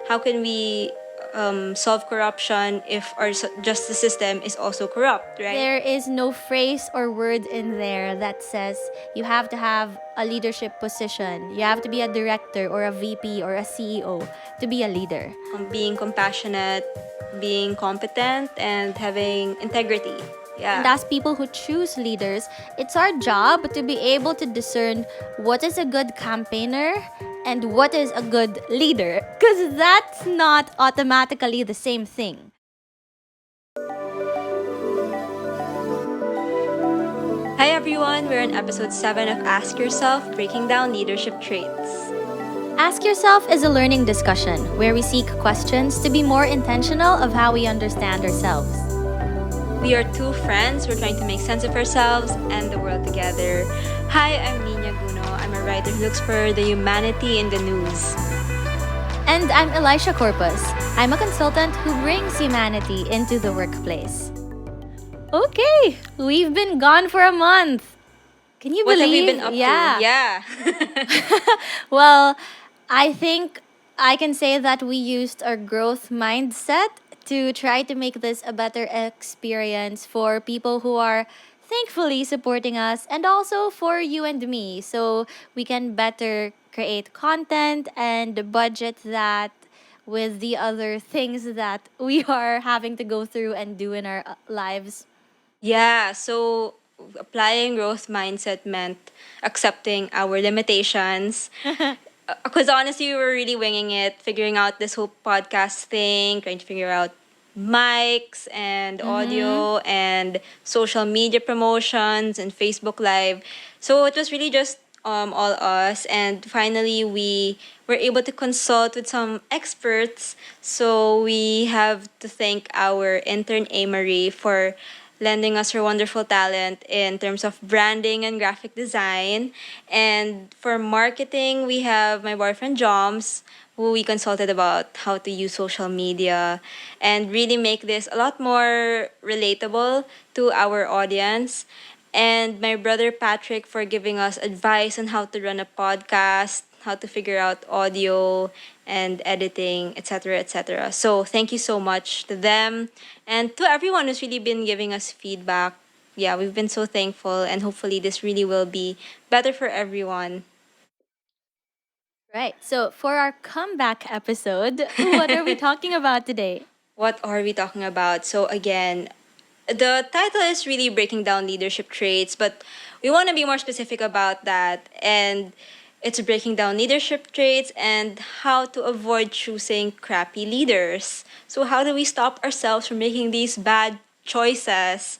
how can we solve corruption if our justice system is also corrupt, right? There is no phrase or word in there that says you have to have a leadership position. You have to be a director or a VP or a CEO to be a leader. Being compassionate, being competent, and having integrity. And Yeah. as people who choose leaders, it's our job to be able to discern what is a good campaigner and what is a good leader. Because that's not automatically the same thing. Hi everyone, we're on episode 7 of Ask Yourself Breaking Down Leadership Traits. Ask Yourself is a learning discussion where we seek questions to be more intentional of how we understand ourselves. We are two friends. We're trying to make sense of ourselves and the world together. Hi, I'm Nina Guno. I'm a writer who looks for the humanity in the news. And I'm Elisha Corpus. I'm a consultant who brings humanity into the workplace. Okay, we've been gone for a month. Can you What have we believe? been up Yeah. to? Yeah. Well, I think I can say that we used our growth mindset to try to make this a better experience for people who are thankfully supporting us and also for you and me so we can better create content and budget that with the other things that we are having to go through and do in our lives. Yeah, so applying growth mindset meant accepting our limitations. Because honestly, we were really winging it, figuring out this whole podcast thing, trying to figure out mics and audio and social media promotions and Facebook Live. So it was really just all us. And finally, we were able to consult with some experts. So we have to thank our intern, Amory, for lending us her wonderful talent in terms of branding and graphic design. And for marketing, we have my boyfriend Joms, who we consulted about how to use social media and really make this a lot more relatable to our audience. And my brother Patrick for giving us advice on how to run a podcast, how to figure out audio and editing, etc., etc. So thank you so much to them and to everyone who's really been giving us feedback. Yeah, we've been so thankful, and hopefully this really will be better for everyone. Right. So for our comeback episode, what are we talking about today? What are we talking about? So again, the title is really breaking down leadership traits, but we want to be more specific about that. And it's breaking down leadership traits and how to avoid choosing crappy leaders. So, how do we stop ourselves from making these bad choices?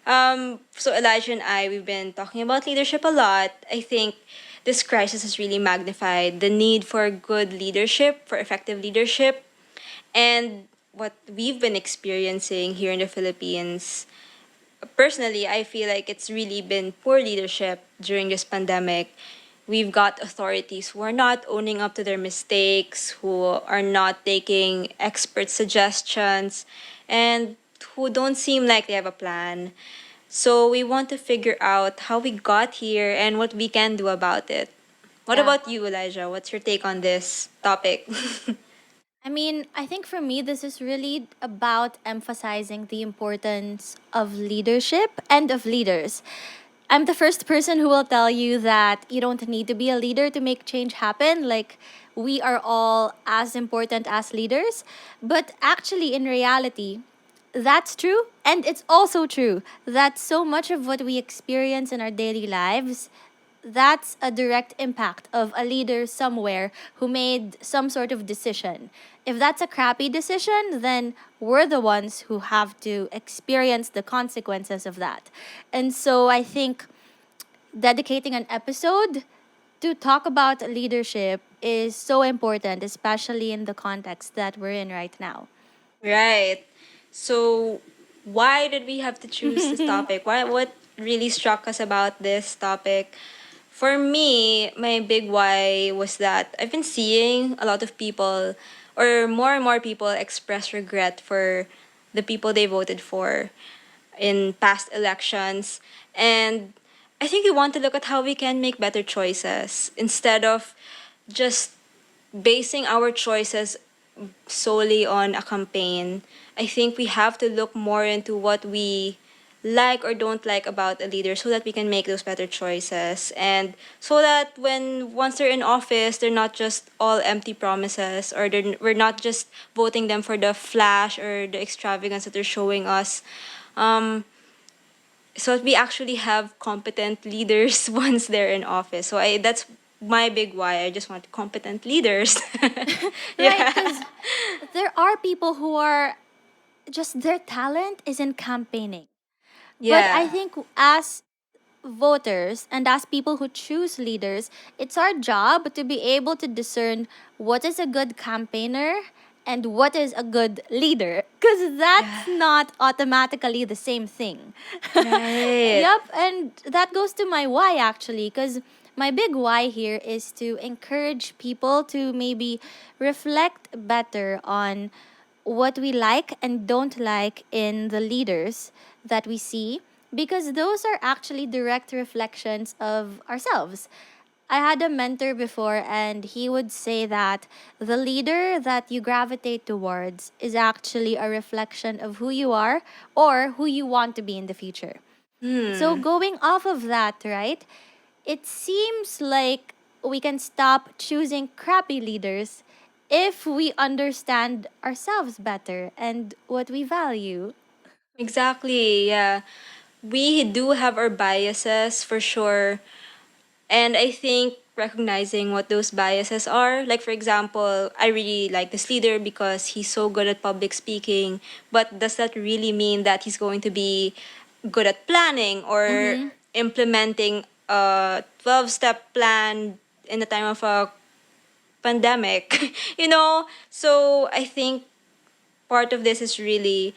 So, Elijah and I, we've been talking about leadership a lot. I think this crisis has really magnified the need for good leadership, for effective leadership, and what we've been experiencing here in the Philippines. Personally, I feel like it's really been poor leadership during this pandemic. We've got authorities who are not owning up to their mistakes, who are not taking expert suggestions, and who don't seem like they have a plan. So we want to figure out how we got here and what we can do about it. What Yeah. about you, Elijah? What's your take on this topic? I mean, I think for me, this is really about emphasizing the importance of leadership and of leaders. I'm the first person who will tell you that you don't need to be a leader to make change happen. Like, we are all as important as leaders. But actually, in reality, that's true. And it's also true that so much of what we experience in our daily lives, that's a direct impact of a leader somewhere who made some sort of decision. If that's a crappy decision, then we're the ones who have to experience the consequences of that. And so I think dedicating an episode to talk about leadership is so important, especially in the context that we're in right now. Right. So, why did we have to choose this topic? Why? What really struck us about this topic? For me, my big why was that I've been seeing a lot of people, or more and more people, express regret for the people they voted for in past elections, and I think we want to look at how we can make better choices instead of just basing our choices solely on a campaign. I think we have to look more into what we like or don't like about a leader so that we can make those better choices, and so that when once they're in office, they're not just all empty promises, or we're not just voting them for the flash or the extravagance that they're showing us. um, so that we actually have competent leaders once they're in office. So that's my big why. I just want competent leaders. Right, Yeah. because there are people who are just their talent is in campaigning. But I Yeah. think as voters and as people who choose leaders, it's our job to be able to discern what is a good campaigner and what is a good leader, because Yeah. that's not automatically the same thing. Right. Yep, and that goes to my why actually, because my big why here is to encourage people to maybe reflect better on what we like and don't like in the leaders that we see, because those are actually direct reflections of ourselves. I had a mentor before, and he would say that the leader that you gravitate towards is actually a reflection of who you are or who you want to be in the future. So, Hmm. going off of that, right, it seems like we can stop choosing crappy leaders if we understand ourselves better and what we value. Exactly. Yeah. We do have our biases for sure. And I think recognizing what those biases are, like for example, I really like this leader because he's so good at public speaking, but does that really mean that he's going to be good at planning or Mm-hmm. implementing a 12-step plan in the time of a pandemic? So I think part of this is really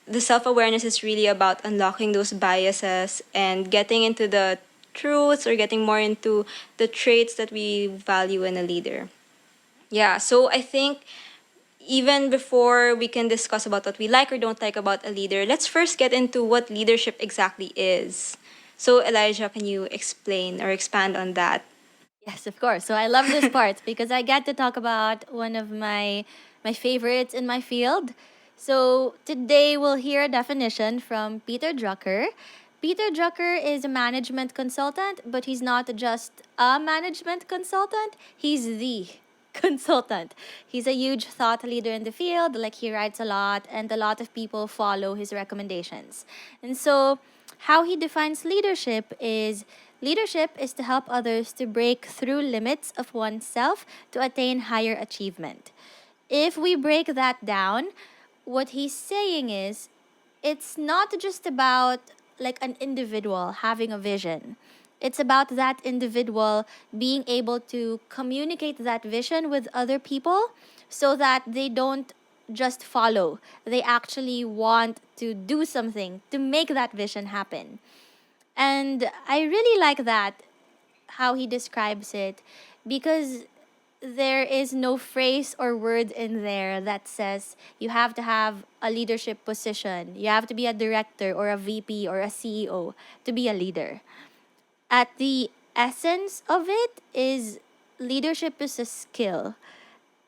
the self-awareness is really about unlocking those biases and getting into the truths, or getting more into the traits that we value in a leader. Yeah, so I think even before we can discuss about what we like or don't like about a leader, let's first get into what leadership exactly is. So Elijah, can you explain or expand on that? Yes, of course. So I love this part because I get to talk about one of my favorites in my field. So today we'll hear a definition from Peter Drucker. Peter Drucker is a management consultant, but he's not just a management consultant, he's the consultant. He's a huge thought leader in the field, like he writes a lot and a lot of people follow his recommendations. And so how he defines leadership is to help others to break through limits of oneself to attain higher achievement. If we break that down, what he's saying is it's not just about like an individual having a vision. It's about that individual being able to communicate that vision with other people so that they don't just follow. They actually want to do something to make that vision happen. And I really like that, how he describes it, because there is no phrase or word in there that says you have to have a leadership position. You have to be a director or a VP or a CEO to be a leader. At the essence of it is leadership is a skill.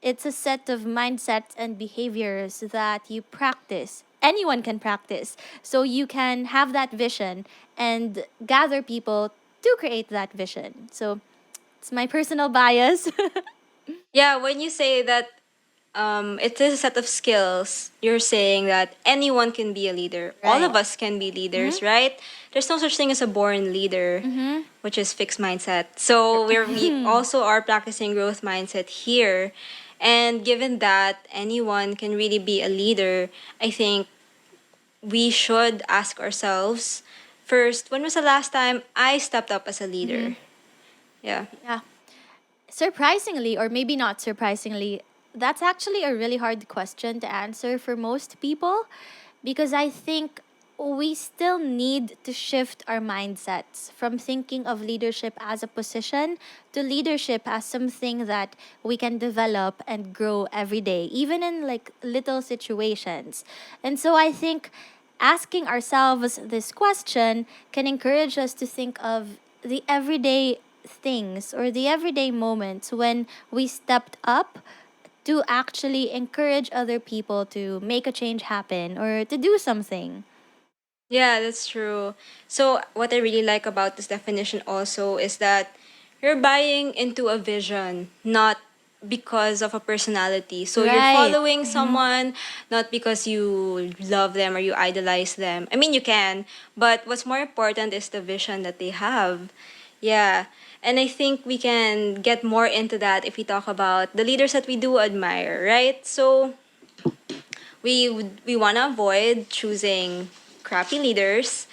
It's a set of mindsets and behaviors that you practice. Anyone can practice. So you can have that vision and gather people to create that vision. So it's my personal bias. Yeah, when you say that it is a set of skills, you're saying that anyone can be a leader. All Right. of us can be Mm-hmm. leaders, right? There's no such thing as a born leader, Mm-hmm. which is fixed mindset. So we also are practicing growth mindset here. And given that anyone can really be a leader, I think we should ask ourselves first, when was the last time I stepped up as a Mm-hmm. leader? Yeah. Yeah. Surprisingly, or maybe not surprisingly, that's actually a really hard question to answer for most people, because I think we still need to shift our mindsets from thinking of leadership as a position to leadership as something that we can develop and grow every day, even in like little situations. And so I think asking ourselves this question can encourage us to think of the everyday things or the everyday moments when we stepped up to actually encourage other people to make a change happen or to do something. Yeah, that's true. So, what I really like about this definition also is that you're buying into a vision, not because of a personality. So, you're Right. following someone not because you love them or you idolize them. I mean, you can, but what's more important is the vision that they have. Yeah. And I think we can get more into that if we talk about the leaders that we do admire, right? So, we want to avoid choosing crappy leaders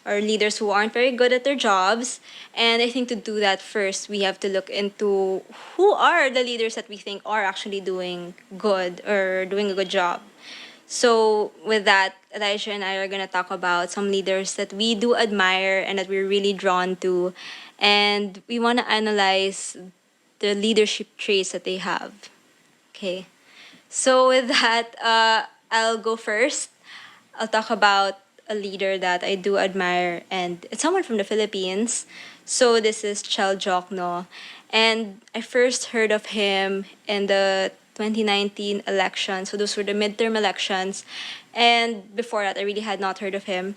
or leaders who aren't very good at their jobs. And I think to do that first, we have to look into who are the leaders that we think are actually doing good or doing a good job. So with that, Elijah and I are gonna talk about some leaders that we do admire and that we're really drawn to, and we want to analyze the leadership traits that they have. Okay. So with that, I'll go first. I'll talk about a leader that I do admire, and it's someone from the Philippines. So this is Chel Jokno, and I first heard of him in the 2019 election. So those were the midterm elections, and before that, I really had not heard of him.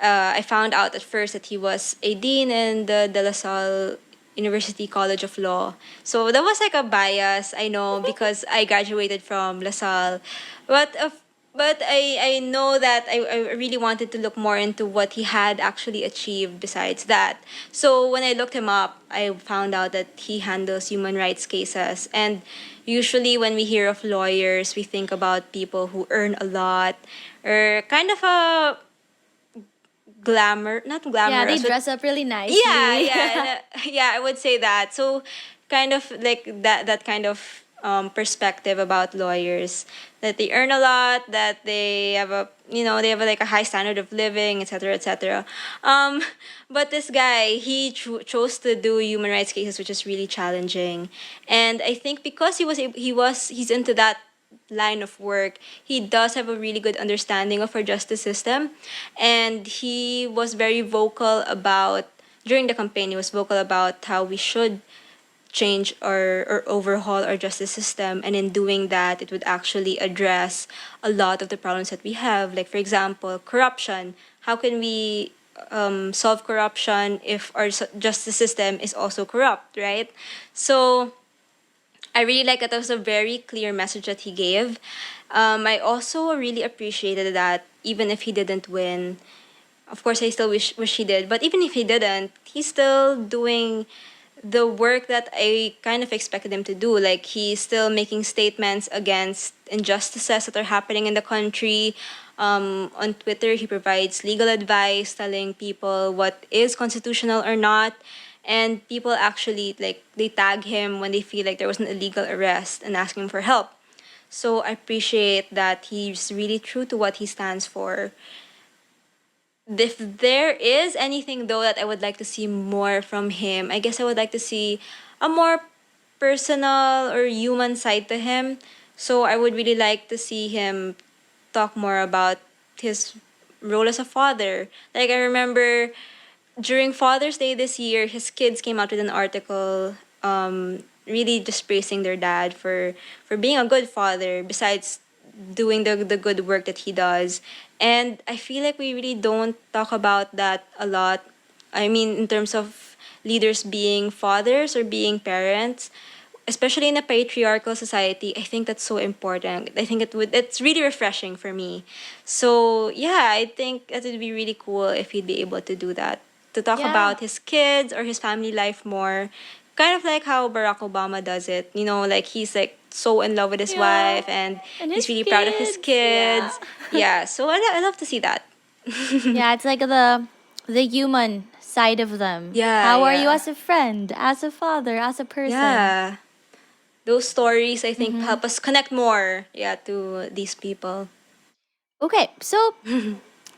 I found out at first that he was a dean in the De La Salle University College of Law. So that was like a bias, I know, because I graduated from La Salle. But I know that I really wanted to look more into what he had actually achieved besides that. So when I looked him up, I found out that he handles human rights cases. And usually when we hear of lawyers, we think about people who earn a lot or kind of a not Yeah, they glamorous, but dress up really yeah, nicely. yeah, yeah. I would say that. So, kind of like that kind of perspective about lawyers, that they earn a lot, that they have a they have like a high standard of living, etc., etc. Um, but this guy, he chose to do human rights cases, which is really challenging, and I think because he's into that line of work, he does have a really good understanding of our justice system. And he was very vocal about, during the campaign, he was vocal about how we should change or overhaul our justice system. And in doing that, it would actually address a lot of the problems that we have. Like, for example, corruption. How can we solve corruption if our justice system is also corrupt, right? So, I really like that. That was a very clear message that he gave. I also really appreciated that even if he didn't win, of course I still wish he did. But even if he didn't, he's still doing the work that I kind of expected him to do. Like he's still making statements against injustices that are happening in the country. On Twitter, he provides legal advice, telling people what is constitutional or not. And people actually like they tag him when they feel like there was an illegal arrest and ask him for help. So I appreciate that he's really true to what he stands for. If there is anything though that I would like to see more from him, I guess I would like to see a more personal or human side to him. So I would really like to see him talk more about his role as a father. Like I remember during Father's Day this year, his kids came out with an article, really just praising their dad for being a good father. Besides doing the good work that he does, and I feel like we really don't talk about that a lot. I mean, in terms of leaders being fathers or being parents, especially in a patriarchal society, I think that's so important. I think it's really refreshing for me. So yeah, I think it would be really cool if he'd be able to do that. To talk Yeah. about his kids or his family life more. Kind of like how Barack Obama does it. You know, like he's like so in love with his Yeah. wife and And he's his really proud of his kids. Yeah. kids. Yeah, so I love to see that. Yeah, it's like the human side of them. Yeah, How are you yeah. as a friend, as a father, as a person? Yeah. Those stories I think help us connect more, yeah, to these people. Okay, so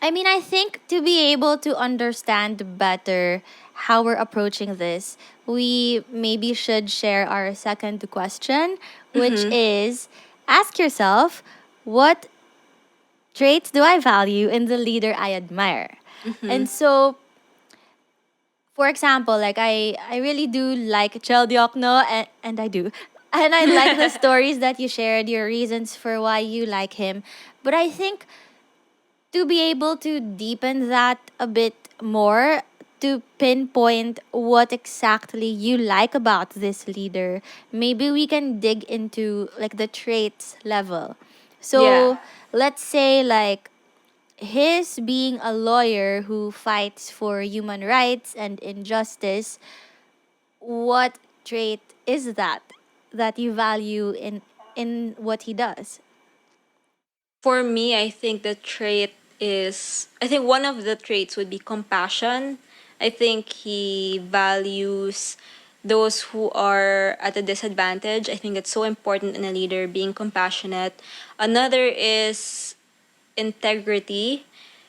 I mean, I think to be able to understand better how we're approaching this, we maybe should share our second question, which is ask yourself, what traits do I value in the leader I admire? And so, for example, like I really do like Chel Diokno, and I do. And I like the stories that you shared, your reasons for why you like him. But I think to be able to deepen that a bit more, to pinpoint what exactly you like about this leader, maybe we can dig into like the traits level. Yeah. So let's say like his being a lawyer who fights for human rights and injustice, what trait is that you value in what he does? For me, I think the trait is, I think one of the traits would be compassion. I think he values those who are at a disadvantage. I think it's so important in a leader being compassionate. Another is integrity.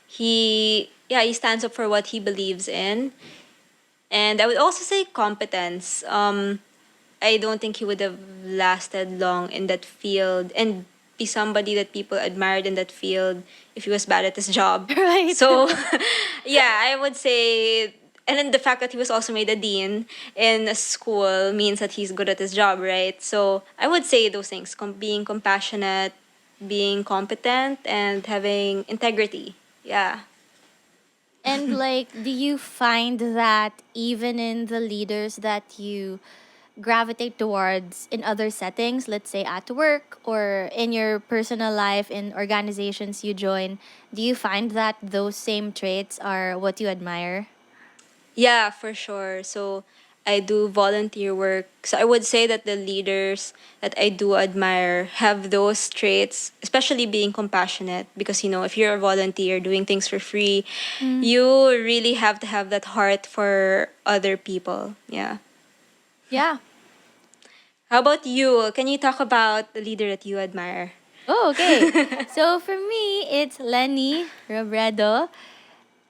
He stands up for what he believes in. And I would also say competence. I don't think he would have lasted long in that field and be somebody that people admired in that field if he was bad at his job. Right. So, yeah, I would say, and then the fact that he was also made a dean in a school means that he's good at his job, right? So, I would say those things: being compassionate, being competent, and having integrity. Yeah. And like, do you find that even in the leaders that you gravitate towards in other settings, let's say at work or in your personal life, in organizations you join, do you find that those same traits are what you admire? Yeah, for sure. So I do volunteer work. So I would say that the leaders that I do admire have those traits, especially being compassionate. Because, if you're a volunteer doing things for free, Mm. you really have to have that heart for other people. Yeah. Yeah. How about you? Can you talk about the leader that you admire? Oh, okay. So for me, it's Lenny Robredo.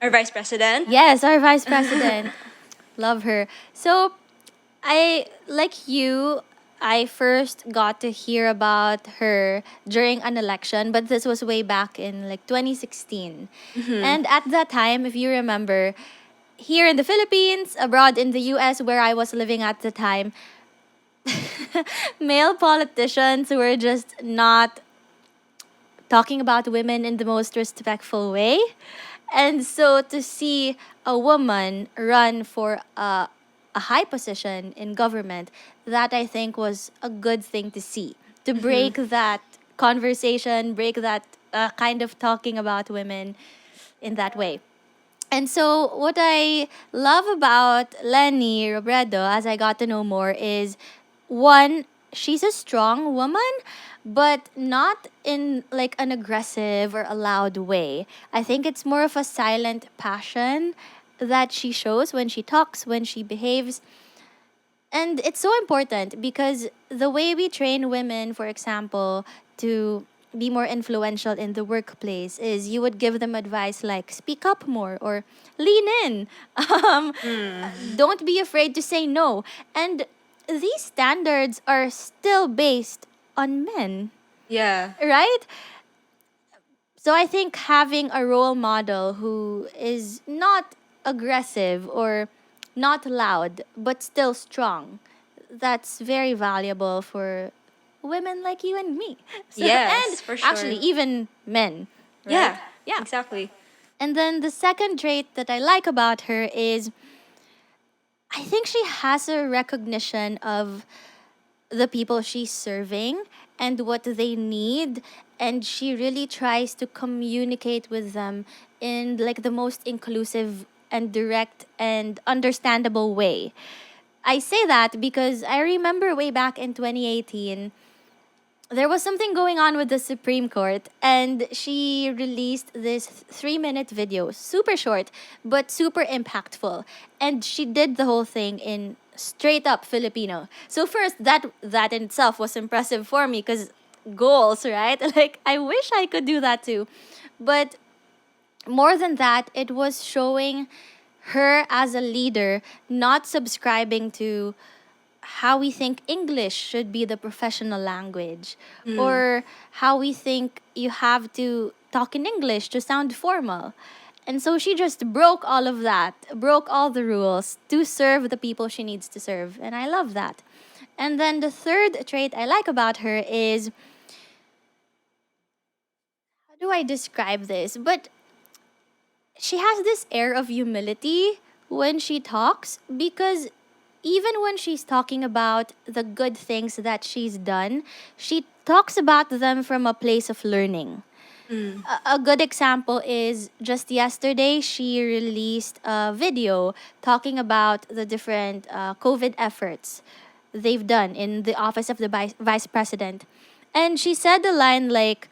Our vice president? Yes, our vice president. Love her. So I like you. I first got to hear about her during an election, but this was way back in like 2016. And at that time, if you remember, here in the Philippines, abroad in the US where I was living at the time, male politicians were just not talking about women in the most respectful way. And so to see a woman run for a high position in government, that I think was a good thing to see. To break that conversation, break that kind of talking about women in that way. And so, what I love about Lenny Robredo, as I got to know more, is one, she's a strong woman, but not in like an aggressive or a loud way. I think it's more of a silent passion that she shows when she talks, when she behaves. And it's so important because the way we train women, for example, to be more influential in the workplace is you would give them advice like speak up more or lean in. Um, don't be afraid to say no. And these standards are still based on men, Yeah. right? So I think having a role model who is not aggressive or not loud but still strong, that's very valuable for women like you and me. So and Yes, for actually sure. even men, right? Yeah, Yeah. exactly. And then the second trait that I like about her is I think she has a recognition of the people she's serving and what they need, and she really tries to communicate with them in like the most inclusive and direct and understandable way. I say that because I remember way back in 2018 there was something going on with the Supreme Court, and she released this 3 minute video, super short, but super impactful. And she did the whole thing in straight up Filipino. So first, that in itself was impressive for me because goals, right? Like I wish I could do that too, but more than that, it was showing her as a leader not subscribing to how we think English should be the professional language or how we think you have to talk in English to sound formal. And so she just broke all of that, broke all the rules to serve the people she needs to serve. And I love that. And then the third trait I like about her is, how do I describe this? But she has this air of humility when she talks, because even when she's talking about the good things that she's done, she talks about them from a place of learning. A good example is just yesterday, she released a video talking about the different COVID efforts they've done in the office of the vice president. And she said the line like,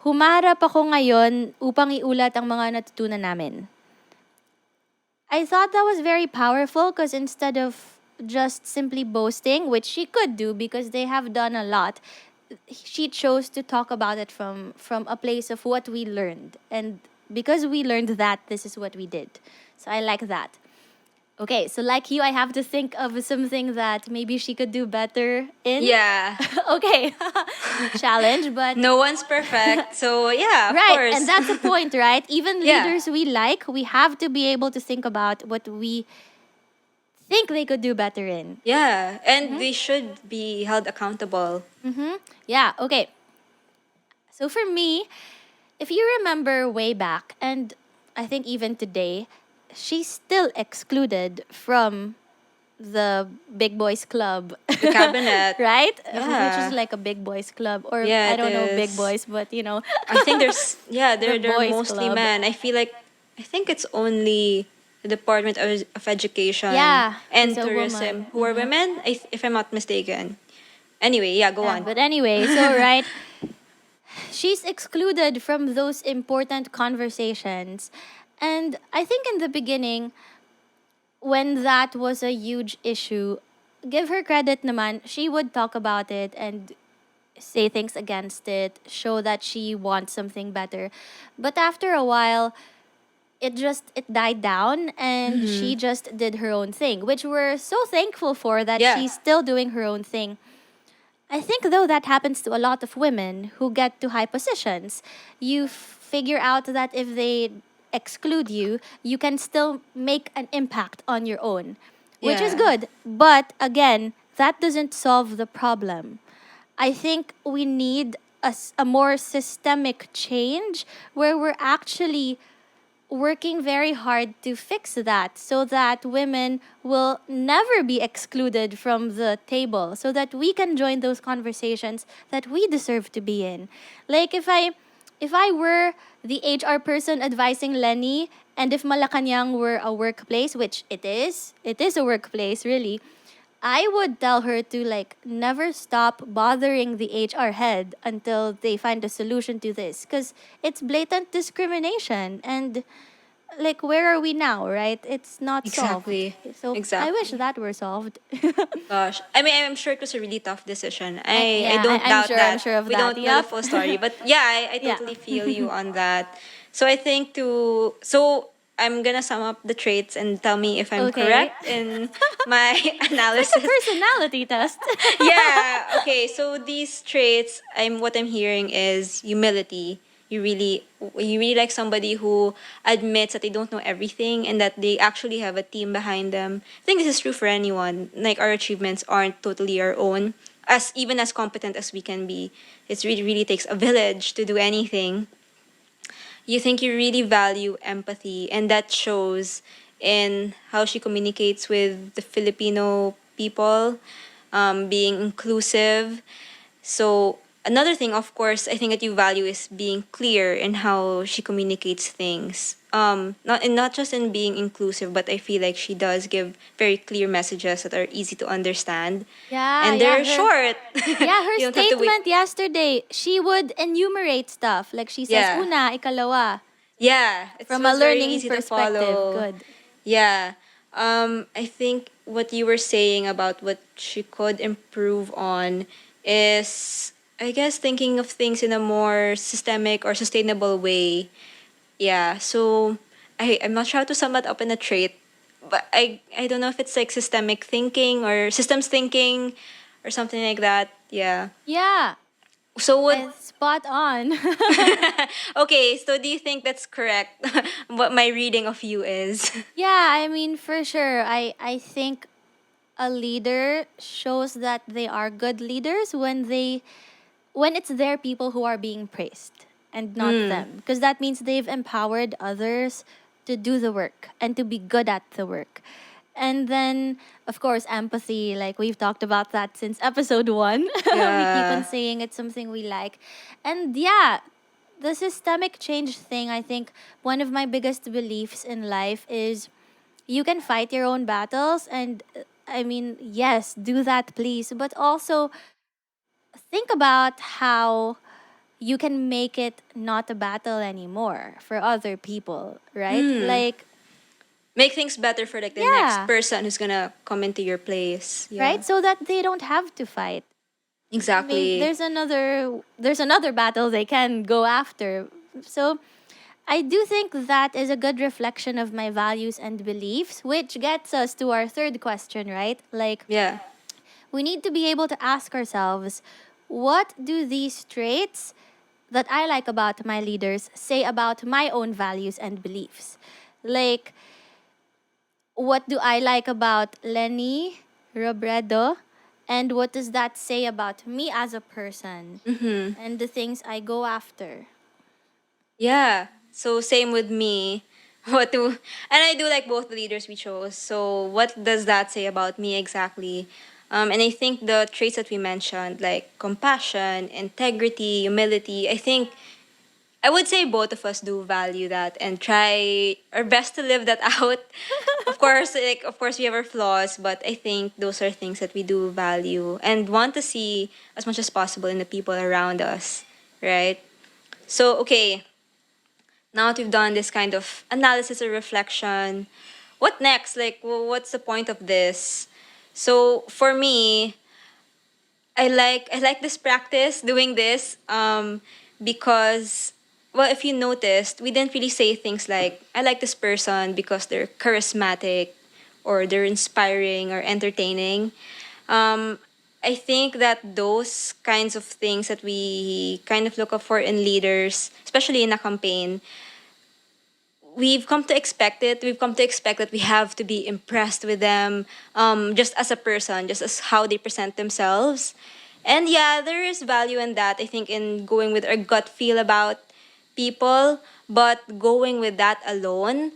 "Humarap ako ngayon upang iulat ang mga natutunan namin." I thought that was very powerful because instead of just simply boasting, which she could do because they have done a lot, she chose to talk about it from a place of what we learned. And because we learned that, this is what we did. So I like that. Okay, so like you, I have to think of something that maybe she could do better in. Yeah. Okay. Challenge, but No one's perfect. So yeah, of right, course. and that's the point, right? Even Yeah. leaders we like, we have to be able to think about what we think they could do better in. Yeah. And they should be held accountable. Yeah, okay. So for me, if you remember way back, and I think even today, she's still excluded from the big boys club. The cabinet. Right? Yeah. Which is like a big boys club. Or Yeah, I it don't know big is. boys, but you know. I think there's they're The boys mostly club. men. I think it's only the Department of Education Yeah, and it's a Tourism woman. who are women, if I'm not mistaken. Anyway, yeah, go Yeah, on. but anyway, so right, she's excluded from those important conversations. And I think in the beginning, when that was a huge issue, give her credit naman, she would talk about it and say things against it, show that she wants something better. But after a while, it died down and she just did her own thing, which we're so thankful for that Yeah. she's still doing her own thing. I think though that happens to a lot of women who get to high positions. You figure out that if they exclude you, you can still make an impact on your own, which is Yeah. good. But again, that doesn't solve the problem. I think we need a more systemic change where we're actually working very hard to fix that so that women will never be excluded from the table, so that we can join those conversations that we deserve to be in. Like if I were the HR person advising Lenny, and if Malacanang were a workplace, which it is a workplace really, I would tell her to like never stop bothering the HR head until they find a solution to this, because it's blatant discrimination. And like, where are we now, right? It's not Exactly. solved. So I Exactly. wish that were solved. Gosh, I mean, I'm sure it was a really tough decision. I yeah, don't I'm doubt sure- that. I'm sure of we that, don't know the yep. full story, but yeah, I Yeah. totally feel you on that. So I think so I'm gonna sum up the traits and tell me if I'm Okay. correct in my It's analysis. a personality test. Yeah. Okay. So these traits, what I'm hearing is humility. You really like somebody who admits that they don't know everything and that they actually have a team behind them. I think this is true for anyone. Like, our achievements aren't totally our own. Even as competent as we can be, it really takes a village to do anything. You think you really value empathy, and that shows in how she communicates with the Filipino people, being inclusive. So another thing, of course, I think that you value is being clear in how she communicates things. Not just in being inclusive, but I feel like she does give very clear messages that are easy to understand, Yeah, and yeah, they're short. Yeah, her You don't have to wait. statement yesterday, she would enumerate stuff. Like she says, Yeah. una, ikalawa. Yeah, it From was a very learning easy to perspective. follow. Good. Yeah. I think what you were saying about what she could improve on is, I guess, thinking of things in a more systemic or sustainable way. Yeah. So I'm not sure how to sum that up in a trait, but I don't know if it's like systemic thinking or systems thinking or something like that. Yeah. Yeah, So what? it's spot on. Okay. So do you think that's correct? What my reading of you is? Yeah, I mean, for sure. I think a leader shows that they are good leaders when it's their people who are being praised and not them, because that means they've empowered others to do the work and to be good at the work. And then, of course, empathy, like we've talked about that since episode 1. We keep on Yeah. saying it's something we like. And yeah, the systemic change thing, I think one of my biggest beliefs in life is you can fight your own battles. And I mean, yes, do that, please. But also think about how you can make it not a battle anymore for other people, right? Like, Make things better for like the next yeah, person who's gonna come into your place. Yeah. right? So that they don't have to fight. Exactly. There's another battle they can go after. So I do think that is a good reflection of my values and beliefs, which gets us to our third question, right? Like, Yeah. we need to be able to ask ourselves, what do these traits that I like about my leaders say about my own values and beliefs? Like, what do I like about Lenny Robredo? And what does that say about me as a person and the things I go after? Yeah. So same with me. What do and I do like both the leaders we chose. So what does that say about me exactly? And I think the traits that we mentioned, like compassion, integrity, humility, I think I would say both of us do value that and try our best to live that out. Of course we have our flaws, but I think those are things that we do value and want to see as much as possible in the people around us, right? So okay, now that we've done this kind of analysis or reflection, what next? Like, what's the point of this? So for me, I like this practice doing this because well, if you noticed, we didn't really say things like I like this person because they're charismatic or they're inspiring or entertaining. Um, I think that those kinds of things that we kind of look up for in leaders, especially in a campaign, we've come to expect it. We've come to expect that we have to be impressed with them, just as a person, just as how they present themselves. And yeah, there is value in that. I think in going with our gut feel about people, but going with that alone,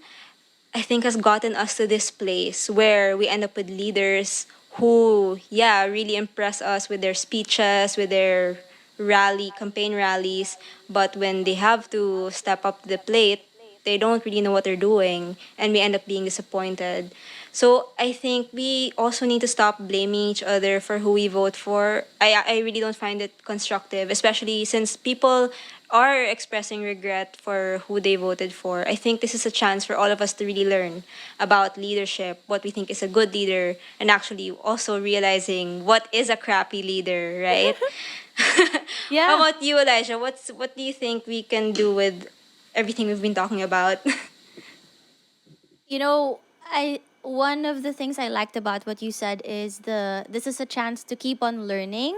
I think has gotten us to this place where we end up with leaders who, yeah, really impress us with their speeches, with their campaign rallies. But when they have to step up to the plate, they don't really know what they're doing, and we end up being disappointed. So I think we also need to stop blaming each other for who we vote for. I really don't find it constructive, especially since people are expressing regret for who they voted for. I think this is a chance for all of us to really learn about leadership, what we think is a good leader, and actually also realizing what is a crappy leader, right? How Yeah. about you, Elijah? What do you think we can do with everything we've been talking about? You know, I one of the things I liked about what you said is the this is a chance to keep on learning.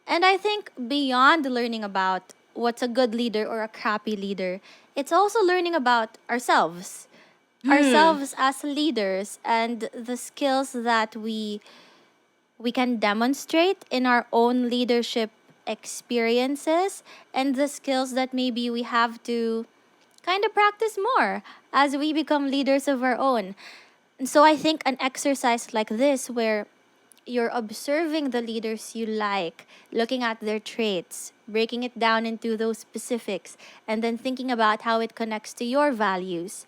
And I think beyond learning about what's a good leader or a crappy leader, it's also learning about ourselves. Ourselves as leaders and the skills that we can demonstrate in our own leadership experiences, and the skills that maybe we have to kind of practice more as we become leaders of our own. And so I think an exercise like this, where you're observing the leaders you like, looking at their traits, breaking it down into those specifics, and then thinking about how it connects to your values.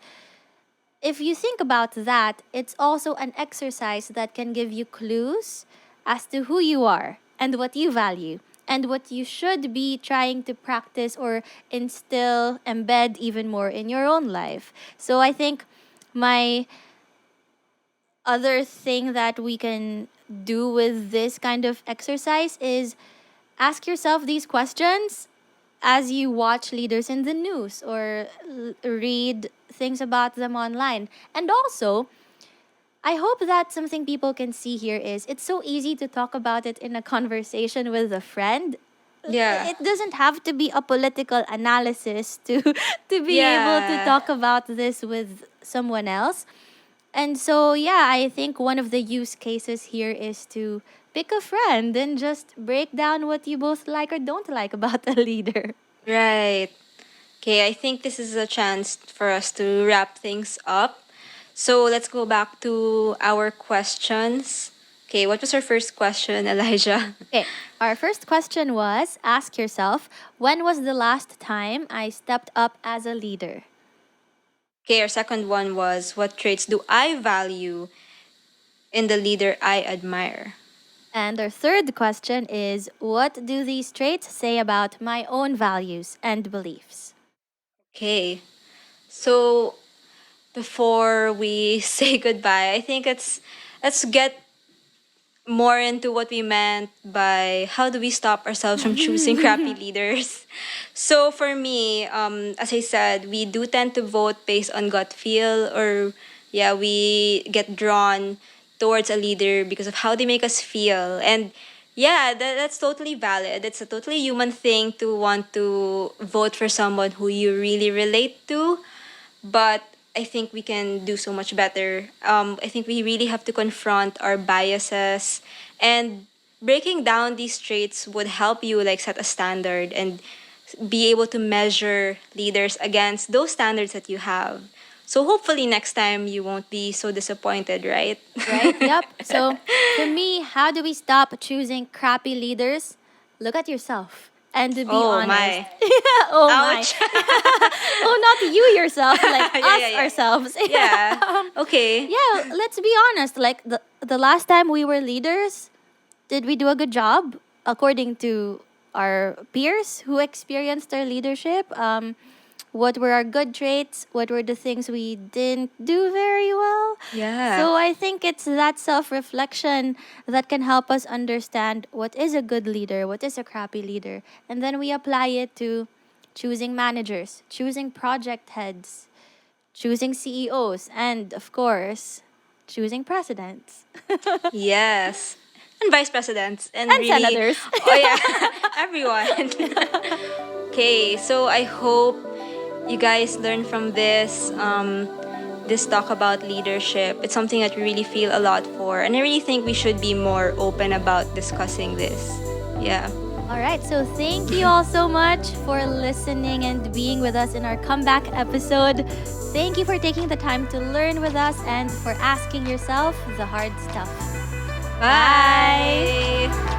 If you think about that, it's also an exercise that can give you clues as to who you are and what you value and what you should be trying to practice or instill, embed even more in your own life. So I think my other thing that we can do with this kind of exercise is ask yourself these questions as you watch leaders in the news or read things about them online. And also, I hope that something people can see here is it's so easy to talk about it in a conversation with a friend. Yeah. It doesn't have to be a political analysis to to be able to Yeah. talk about this with someone else. And so, yeah, I think one of the use cases here is to pick a friend and just break down what you both like or don't like about a leader. Right. Okay, I think this is a chance for us to wrap things up. So let's go back to our questions. Okay, what was our first question, Elijah? Okay, our first question was ask yourself, when was the last time I stepped up as a leader? Okay, our second one was what traits do I value in the leader I admire? And our third question is what do these traits say about my own values and beliefs? Okay, so before we say goodbye, I think let's get more into what we meant by how do we stop ourselves from choosing crappy leaders. So for me, as I said, we do tend to vote based on gut feel, or yeah, we get drawn towards a leader because of how they make us feel. And yeah, that's totally valid. It's a totally human thing to want to vote for someone who you really relate to, but I think we can do so much better. I think we really have to confront our biases, and breaking down these traits would help you like set a standard and be able to measure leaders against those standards that you have. So hopefully next time you won't be so disappointed, right? Right? Yep. So for me, how do we stop choosing crappy leaders? Look at yourself. And to be Oh honest, my. oh my, Ouch. oh not you yourself, like Yeah, us yeah, yeah. ourselves. Yeah. Okay. Yeah, let's be honest. Like the last time we were leaders, did we do a good job according to our peers who experienced our leadership? What were our good traits? What were the things we didn't do very well? Yeah. So I think it's that self reflection that can help us understand what is a good leader, what is a crappy leader, and then we apply it to choosing managers, choosing project heads, choosing CEOs, and of course, choosing presidents. Yes. And vice presidents and, And really senators. Oh yeah, everyone. Okay, so I hope you guys learn from this talk about leadership. It's something that we really feel a lot for, and I really think we should be more open about discussing this. Yeah. All right, so thank you all so much for listening and being with us in our comeback episode. Thank you for taking the time to learn with us and for asking yourself the hard stuff. Bye.